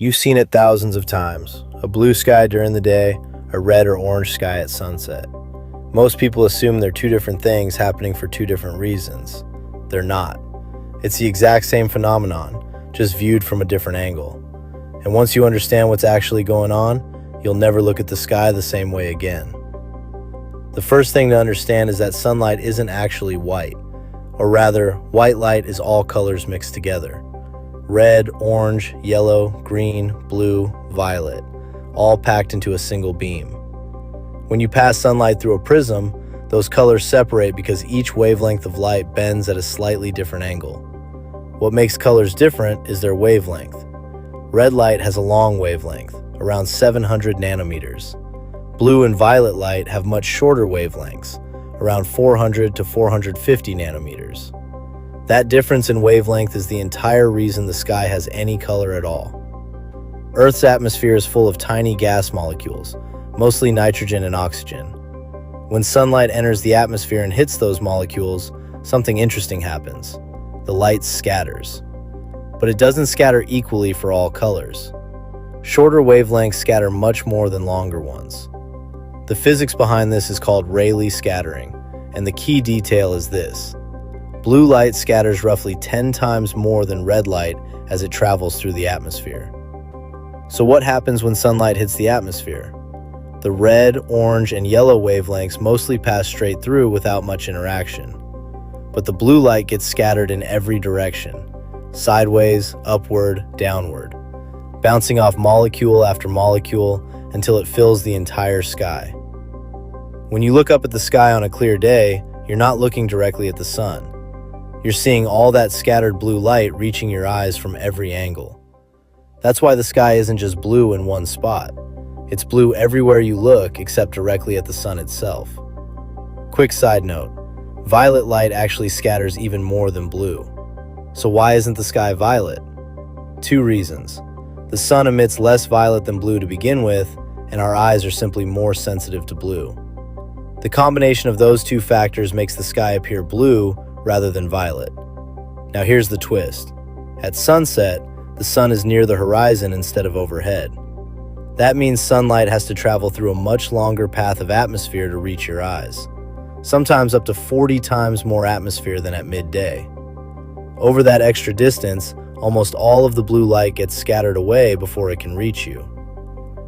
You've seen it thousands of times. A blue sky during the day, a red or orange sky at sunset. Most people assume they're two different things happening for two different reasons. They're not. It's the exact same phenomenon, just viewed from a different angle. And once you understand what's actually going on, you'll never look at the sky the same way again. The first thing to understand is that sunlight isn't actually white, or rather, white light is all colors mixed together. Red, orange, yellow, green, blue, violet, all packed into a single beam. When you pass sunlight through a prism, those colors separate because each wavelength of light bends at a slightly different angle. What makes colors different is their wavelength. Red light has a long wavelength, around 700 nanometers. Blue and violet light have much shorter wavelengths, around 400 to 450 nanometers. That difference in wavelength is the entire reason the sky has any color at all. Earth's atmosphere is full of tiny gas molecules, mostly nitrogen and oxygen. When sunlight enters the atmosphere and hits those molecules, something interesting happens. The light scatters. But it doesn't scatter equally for all colors. Shorter wavelengths scatter much more than longer ones. The physics behind this is called Rayleigh scattering, and the key detail is this. Blue light scatters roughly 10 times more than red light as it travels through the atmosphere. So what happens when sunlight hits the atmosphere? The red, orange, and yellow wavelengths mostly pass straight through without much interaction. But the blue light gets scattered in every direction, sideways, upward, downward, bouncing off molecule after molecule until it fills the entire sky. When you look up at the sky on a clear day, you're not looking directly at the sun. You're seeing all that scattered blue light reaching your eyes from every angle. That's why the sky isn't just blue in one spot. It's blue everywhere you look except directly at the sun itself. Quick side note, violet light actually scatters even more than blue. So why isn't the sky violet? Two reasons. The sun emits less violet than blue to begin with, and our eyes are simply more sensitive to blue. The combination of those two factors makes the sky appear blue rather than violet. Now here's the twist. At sunset, the sun is near the horizon instead of overhead. That means sunlight has to travel through a much longer path of atmosphere to reach your eyes, sometimes up to 40 times more atmosphere than at midday. Over that extra distance, almost all of the blue light gets scattered away before it can reach you.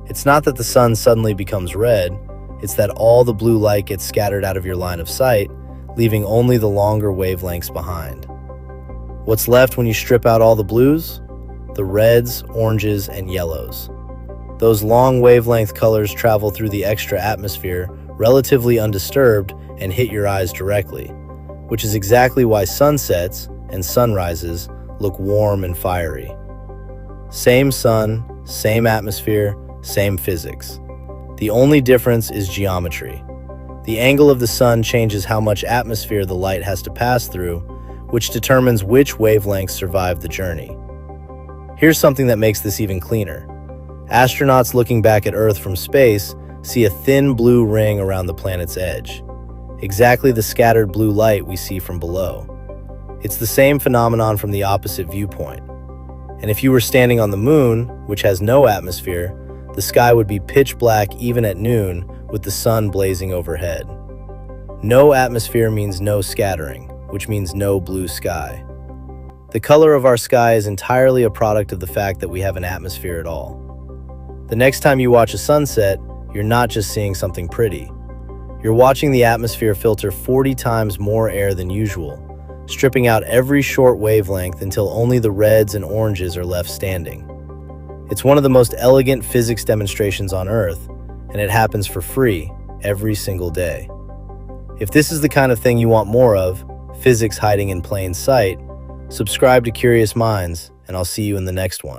It's not that the sun suddenly becomes red, it's that all the blue light gets scattered out of your line of sight, leaving only the longer wavelengths behind. What's left when you strip out all the blues? The reds, oranges, and yellows. Those long wavelength colors travel through the extra atmosphere relatively undisturbed and hit your eyes directly, which is exactly why sunsets and sunrises look warm and fiery. Same sun, same atmosphere, same physics. The only difference is geometry. The angle of the sun changes how much atmosphere the light has to pass through, which determines which wavelengths survive the journey. Here's something that makes this even cleaner. Astronauts looking back at Earth from space see a thin blue ring around the planet's edge, exactly the scattered blue light we see from below. It's the same phenomenon from the opposite viewpoint. And if you were standing on the moon, which has no atmosphere, the sky would be pitch black even at noon with the sun blazing overhead. No atmosphere means no scattering, which means no blue sky. The color of our sky is entirely a product of the fact that we have an atmosphere at all. The next time you watch a sunset, you're not just seeing something pretty. You're watching the atmosphere filter 40 times more air than usual, stripping out every short wavelength until only the reds and oranges are left standing. It's one of the most elegant physics demonstrations on Earth, and it happens for free every single day. If this is the kind of thing you want more of, physics hiding in plain sight, subscribe to Curious Minds, and I'll see you in the next one.